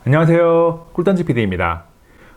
안녕하세요. 꿀단지 PD입니다.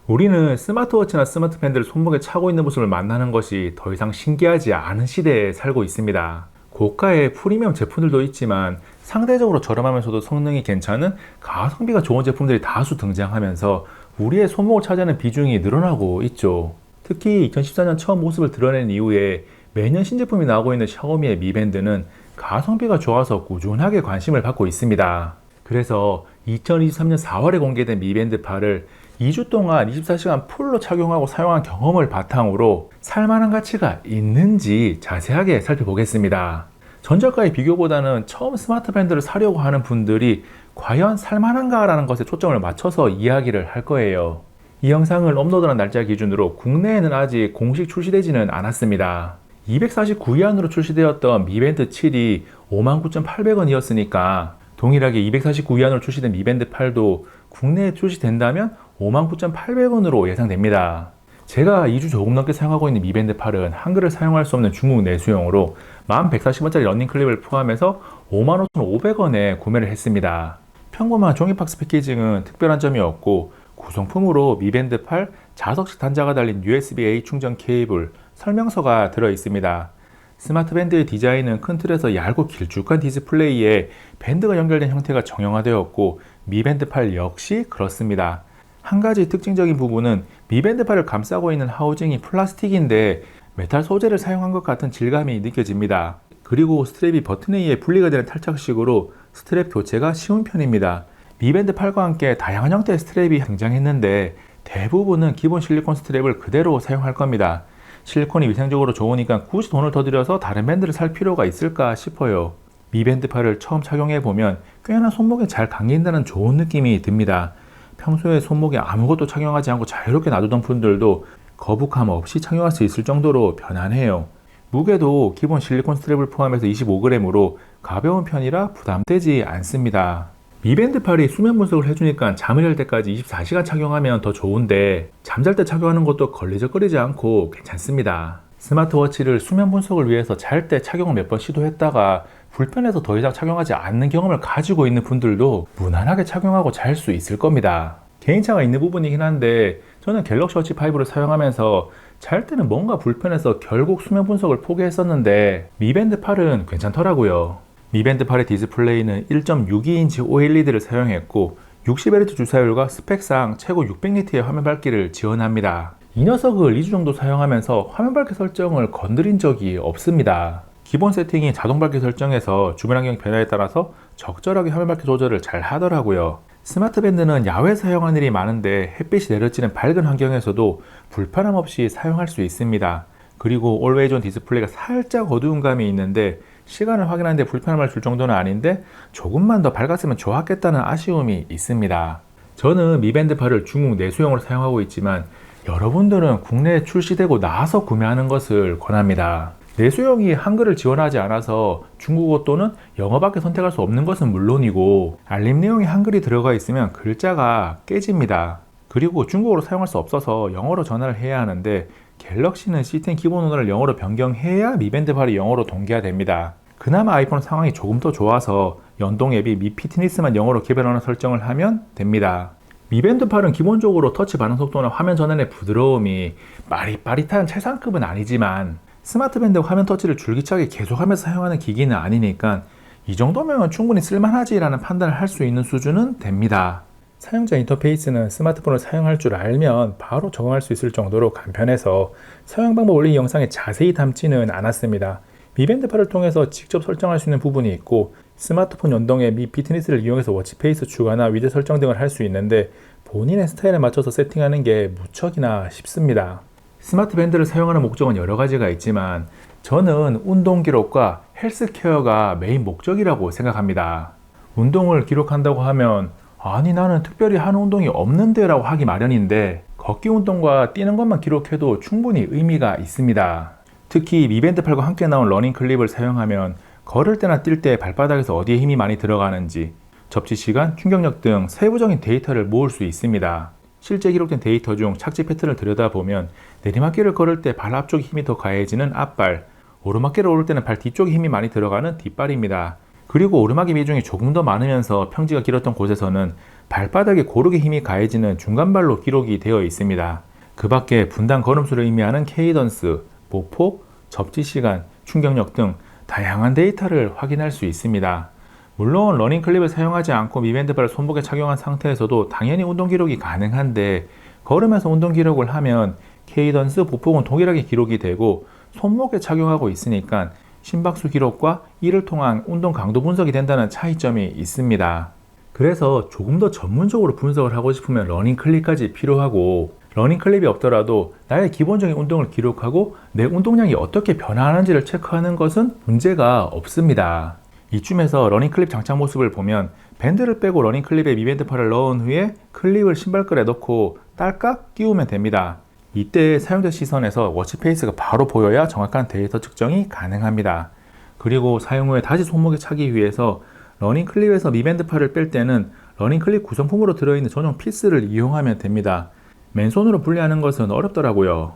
우리는 스마트워치나 스마트밴드를 손목에 차고 있는 모습을 만나는 것이 더 이상 신기하지 않은 시대에 살고 있습니다. 고가의 프리미엄 제품들도 있지만 상대적으로 저렴하면서도 성능이 괜찮은 가성비가 좋은 제품들이 다수 등장하면서 우리의 손목을 차지하는 비중이 늘어나고 있죠. 특히 2014년 처음 모습을 드러낸 이후에 매년 신제품이 나오고 있는 샤오미의 미 밴드는 가성비가 좋아서 꾸준하게 관심을 받고 있습니다. 그래서 2023년 4월에 공개된 미 밴드 8을 2주 동안 24시간 풀로 착용하고 사용한 경험을 바탕으로 살만한 가치가 있는지 자세하게 살펴보겠습니다. 전작과의 비교보다는 처음 스마트 밴드를 사려고 하는 분들이 과연 살만한가라는 것에 초점을 맞춰서 이야기를 할 거예요. 이 영상을 업로드한 날짜 기준으로 국내에는 아직 공식 출시되지는 않았습니다. 249위안으로 출시되었던 미 밴드 7이 59,800원이었으니까 동일하게 249위안으로 출시된 미 밴드 8도 국내에 출시된다면 59,800원으로 예상됩니다. 제가 2주 조금 넘게 사용하고 있는 미 밴드 8은 한글을 사용할 수 없는 중국 내수용으로 1140원짜리 러닝클립을 포함해서 55,500원에 구매를 했습니다. 평범한 종이박스 패키징은 특별한 점이 없고 구성품으로 미 밴드 8 자석식 단자가 달린 USB-A 충전 케이블, 설명서가 들어 있습니다. 스마트 밴드의 디자인은 큰 틀에서 얇고 길쭉한 디스플레이에 밴드가 연결된 형태가 정형화되었고 미 밴드 8 역시 그렇습니다. 한 가지 특징적인 부분은 미 밴드 8을 감싸고 있는 하우징이 플라스틱인데 메탈 소재를 사용한 것 같은 질감이 느껴집니다. 그리고 스트랩이 버튼에 의해 분리가 되는 탈착식으로 스트랩 교체가 쉬운 편입니다. 미 밴드 8과 함께 다양한 형태의 스트랩이 등장했는데 대부분은 기본 실리콘 스트랩을 그대로 사용할 겁니다. 실리콘이 위생적으로 좋으니까 굳이 돈을 더 들여서 다른 밴드를 살 필요가 있을까 싶어요. 미 밴드 8을 처음 착용해보면 꽤나 손목에 잘 감긴다는 좋은 느낌이 듭니다. 평소에 손목에 아무것도 착용하지 않고 자유롭게 놔두던 분들도 거북함 없이 착용할 수 있을 정도로 편안해요. 무게도 기본 실리콘 스트랩을 포함해서 25g으로 가벼운 편이라 부담되지 않습니다. 미 밴드 8이 수면 분석을 해주니까 잠을 잘 때까지 24시간 착용하면 더 좋은데 잠잘 때 착용하는 것도 걸리적거리지 않고 괜찮습니다. 스마트워치를 수면 분석을 위해서 잘 때 착용을 몇 번 시도했다가 불편해서 더 이상 착용하지 않는 경험을 가지고 있는 분들도 무난하게 착용하고 잘 수 있을 겁니다. 개인차가 있는 부분이긴 한데 저는 갤럭시 워치 5를 사용하면서 잘 때는 뭔가 불편해서 결국 수면 분석을 포기했었는데 미 밴드 8은 괜찮더라고요. 미 밴드 8의 디스플레이는 1.62인치 OLED를 사용했고 60Hz 주사율과 스펙상 최고 600니트의 화면 밝기를 지원합니다. 이 녀석을 2주 정도 사용하면서 화면 밝기 설정을 건드린 적이 없습니다. 기본 세팅이 자동 밝기 설정에서 주변 환경 변화에 따라서 적절하게 화면 밝기 조절을 잘 하더라고요. 스마트 밴드는 야외 사용하는 일이 많은데 햇빛이 내려지는 밝은 환경에서도 불편함 없이 사용할 수 있습니다. 그리고 Always On 디스플레이가 살짝 어두운 감이 있는데 시간을 확인하는데 불편함을 줄 정도는 아닌데 조금만 더 밝았으면 좋았겠다는 아쉬움이 있습니다. 저는 미 밴드 8을 중국 내수용으로 사용하고 있지만 여러분들은 국내에 출시되고 나서 구매하는 것을 권합니다. 내수용이 한글을 지원하지 않아서 중국어 또는 영어밖에 선택할 수 없는 것은 물론이고 알림 내용에 한글이 들어가 있으면 글자가 깨집니다. 그리고 중국어로 사용할 수 없어서 영어로 전화를 해야 하는데 갤럭시는 C10 기본 언어를 영어로 변경해야 미 밴드 8이 영어로 동기화됩니다. 그나마 아이폰 상황이 조금 더 좋아서 연동 앱이 미 피트니스만 영어로 개별 언어 설정을 하면 됩니다. 미 밴드 8은 기본적으로 터치 반응 속도나 화면 전환의 부드러움이 빠릿빠릿한 최상급은 아니지만 스마트 밴드 화면 터치를 줄기차게 계속하면서 사용하는 기기는 아니니까 이 정도면 충분히 쓸만하지라는 판단을 할 수 있는 수준은 됩니다. 사용자 인터페이스는 스마트폰을 사용할 줄 알면 바로 적응할 수 있을 정도로 간편해서 사용 방법 올린 영상에 자세히 담지는 않았습니다. 미 밴드 8을 통해서 직접 설정할 수 있는 부분이 있고 스마트폰 연동에 미 피트니스를 이용해서 워치페이스 추가나 위젯 설정 등을 할 수 있는데 본인의 스타일에 맞춰서 세팅하는 게 무척이나 쉽습니다. 스마트 밴드를 사용하는 목적은 여러 가지가 있지만 저는 운동 기록과 헬스케어가 메인 목적이라고 생각합니다. 운동을 기록한다고 하면 아니 나는 특별히 하는 운동이 없는데 라고 하기 마련인데 걷기 운동과 뛰는 것만 기록해도 충분히 의미가 있습니다. 특히 미 밴드 8과 함께 나온 러닝 클립을 사용하면 걸을 때나 뛸 때 발바닥에서 어디에 힘이 많이 들어가는지 접지 시간, 충격력 등 세부적인 데이터를 모을 수 있습니다. 실제 기록된 데이터 중 착지 패턴을 들여다보면 내리막길을 걸을 때 발 앞쪽에 힘이 더 가해지는 앞발, 오르막길을 오를 때는 발 뒤쪽에 힘이 많이 들어가는 뒷발입니다. 그리고 오르막의 비중이 조금 더 많으면서 평지가 길었던 곳에서는 발바닥에 고르게 힘이 가해지는 중간발로 기록이 되어 있습니다. 그 밖에 분당 걸음수를 의미하는 케이던스, 보폭, 접지시간, 충격력 등 다양한 데이터를 확인할 수 있습니다. 물론 러닝 클립을 사용하지 않고 미밴드발을 손목에 착용한 상태에서도 당연히 운동 기록이 가능한데, 걸으면서 운동 기록을 하면 케이던스, 보폭은 동일하게 기록이 되고 손목에 착용하고 있으니까 심박수 기록과 이를 통한 운동 강도 분석이 된다는 차이점이 있습니다. 그래서 조금 더 전문적으로 분석을 하고 싶으면 러닝 클립까지 필요하고, 러닝 클립이 없더라도 나의 기본적인 운동을 기록하고 내 운동량이 어떻게 변화하는지를 체크하는 것은 문제가 없습니다. 이쯤에서 러닝 클립 장착 모습을 보면 밴드를 빼고 러닝 클립에 미밴드팔을 넣은 후에 클립을 신발끈에 넣고 딸깍 끼우면 됩니다. 이때 사용자 시선에서 워치페이스가 바로 보여야 정확한 데이터 측정이 가능합니다. 그리고 사용 후에 다시 손목에 차기 위해서 러닝 클립에서 미밴드팔을 뺄 때는 러닝 클립 구성품으로 들어있는 전용 피스를 이용하면 됩니다. 맨손으로 분리하는 것은 어렵더라고요.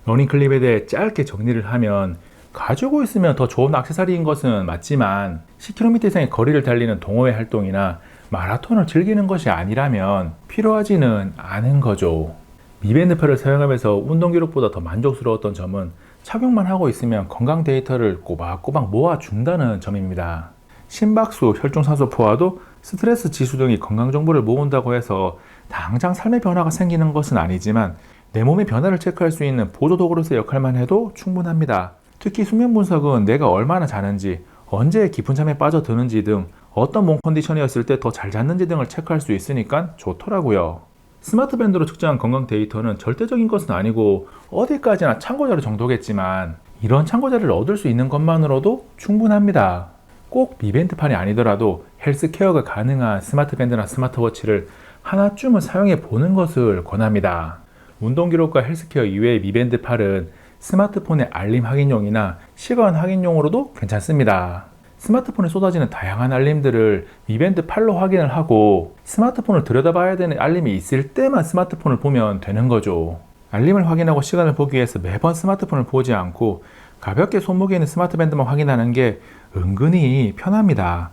러닝 클립에 대해 짧게 정리를 하면, 가지고 있으면 더 좋은 액세서리인 것은 맞지만 10km 이상의 거리를 달리는 동호회 활동이나 마라톤을 즐기는 것이 아니라면 필요하지는 않은 거죠. 미밴드팔을 사용하면서 운동 기록보다 더 만족스러웠던 점은 착용만 하고 있으면 건강 데이터를 꼬박꼬박 모아준다는 점입니다. 심박수, 혈중산소 포화도, 스트레스 지수 등이 건강 정보를 모은다고 해서 당장 삶의 변화가 생기는 것은 아니지만 내 몸의 변화를 체크할 수 있는 보조 도구로서의 역할만 해도 충분합니다. 특히 수면 분석은 내가 얼마나 자는지, 언제 깊은 잠에 빠져드는지 등 어떤 몸 컨디션이었을 때 더 잘 잤는지 등을 체크할 수 있으니까 좋더라고요. 스마트 밴드로 측정한 건강 데이터는 절대적인 것은 아니고 어디까지나 참고자료 정도겠지만, 이런 참고자료를 얻을 수 있는 것만으로도 충분합니다. 꼭 미밴드판이 아니더라도 헬스케어가 가능한 스마트 밴드나 스마트워치를 하나쯤은 사용해 보는 것을 권합니다. 운동 기록과 헬스케어 이외의 미밴드팔은 스마트폰의 알림 확인용이나 시간 확인용으로도 괜찮습니다. 스마트폰에 쏟아지는 다양한 알림들을 미밴드팔로 확인을 하고 스마트폰을 들여다봐야 되는 알림이 있을 때만 스마트폰을 보면 되는 거죠. 알림을 확인하고 시간을 보기 위해서 매번 스마트폰을 보지 않고 가볍게 손목에 있는 스마트밴드만 확인하는 게 은근히 편합니다.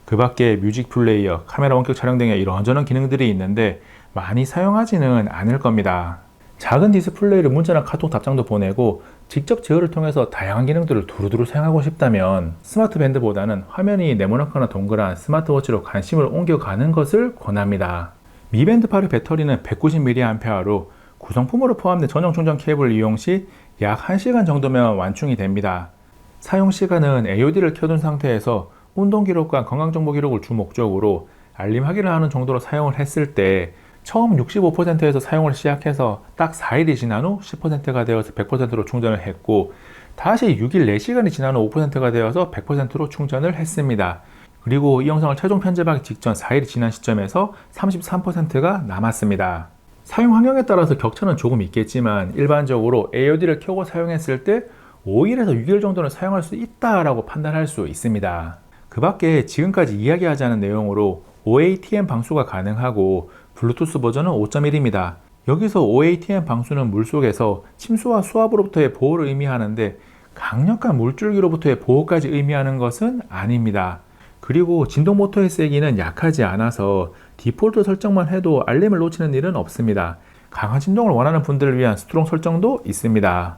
그 밖에 뮤직 플레이어, 카메라 원격 촬영 등의 이런저런 기능들이 있는데 많이 사용하지는 않을 겁니다. 작은 디스플레이를 문자나 카톡 답장도 보내고 직접 제어를 통해서 다양한 기능들을 두루두루 사용하고 싶다면 스마트 밴드보다는 화면이 네모나거나 동그란 스마트워치로 관심을 옮겨가는 것을 권합니다. 미밴드팔의 배터리는 190mAh로 구성품으로 포함된 전용 충전 케이블을 이용 시 약 1시간 정도면 완충이 됩니다. 사용 시간은 AOD를 켜둔 상태에서 운동 기록과 건강 정보 기록을 주 목적으로 알림 확인을 하는 정도로 사용을 했을 때 처음 65%에서 사용을 시작해서 딱 4일이 지난 후 10%가 되어서 100%로 충전을 했고, 다시 6일 4시간이 지난 후 5%가 되어서 100%로 충전을 했습니다. 그리고 이 영상을 최종 편집하기 직전 4일이 지난 시점에서 33%가 남았습니다. 사용 환경에 따라서 격차는 조금 있겠지만 일반적으로 AOD를 켜고 사용했을 때 5일에서 6일 정도는 사용할 수 있다라고 판단할 수 있습니다. 그 밖에 지금까지 이야기하지 않은 내용으로 OATM 방수가 가능하고 블루투스 버전은 5.1입니다. 여기서 OATM 방수는 물속에서 침수와 수압으로부터의 보호를 의미하는데 강력한 물줄기로부터의 보호까지 의미하는 것은 아닙니다. 그리고 진동 모터의 세기는 약하지 않아서 디폴트 설정만 해도 알림을 놓치는 일은 없습니다. 강한 진동을 원하는 분들을 위한 스트롱 설정도 있습니다.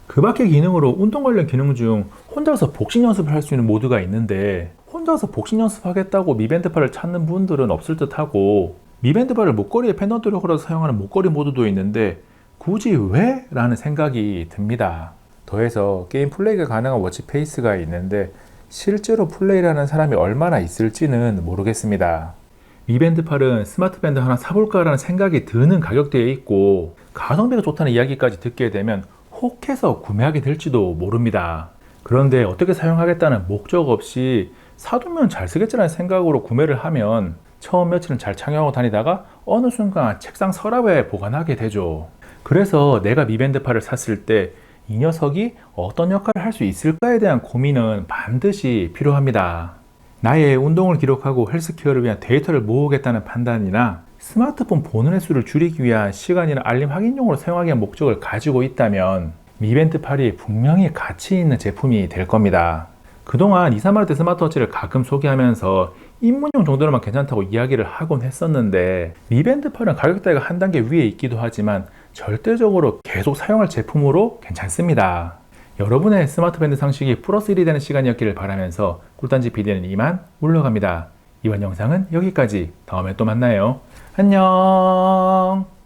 그 밖의 기능으로 운동 관련 기능 중 혼자서 복싱 연습을 할 수 있는 모드가 있는데, 혼자서 복싱 연습하겠다고 미밴드팔을 찾는 분들은 없을 듯 하고, 미밴드팔을 목걸이에 펜던트로 걸어서 사용하는 목걸이 모드도 있는데 굳이 왜? 라는 생각이 듭니다. 더해서 게임 플레이가 가능한 워치페이스가 있는데 실제로 플레이를 하는 사람이 얼마나 있을지는 모르겠습니다. 미밴드팔은 스마트밴드 하나 사볼까라는 생각이 드는 가격대에 있고 가성비가 좋다는 이야기까지 듣게 되면 혹해서 구매하게 될지도 모릅니다. 그런데 어떻게 사용하겠다는 목적 없이 사두면 잘 쓰겠지라는 생각으로 구매를 하면 처음 며칠은 잘 착용하고 다니다가 어느 순간 책상 서랍에 보관하게 되죠. 그래서 내가 미밴드팔을 샀을 때 이 녀석이 어떤 역할을 할 수 있을까에 대한 고민은 반드시 필요합니다. 나의 운동을 기록하고 헬스케어를 위한 데이터를 모으겠다는 판단이나 스마트폰 보는 횟수를 줄이기 위한 시간이나 알림 확인용으로 사용하기 위한 목적을 가지고 있다면 미밴드팔이 분명히 가치 있는 제품이 될 겁니다. 그동안 2, 3만원대 스마트워치를 가끔 소개하면서 입문용 정도로만 괜찮다고 이야기를 하곤 했었는데 미밴드 8은 가격대가 한 단계 위에 있기도 하지만 절대적으로 계속 사용할 제품으로 괜찮습니다. 여러분의 스마트 밴드 상식이 플러스 1이 되는 시간이었기를 바라면서 꿀단지 PD는 이만 물러갑니다. 이번 영상은 여기까지. 다음에 또 만나요. 안녕.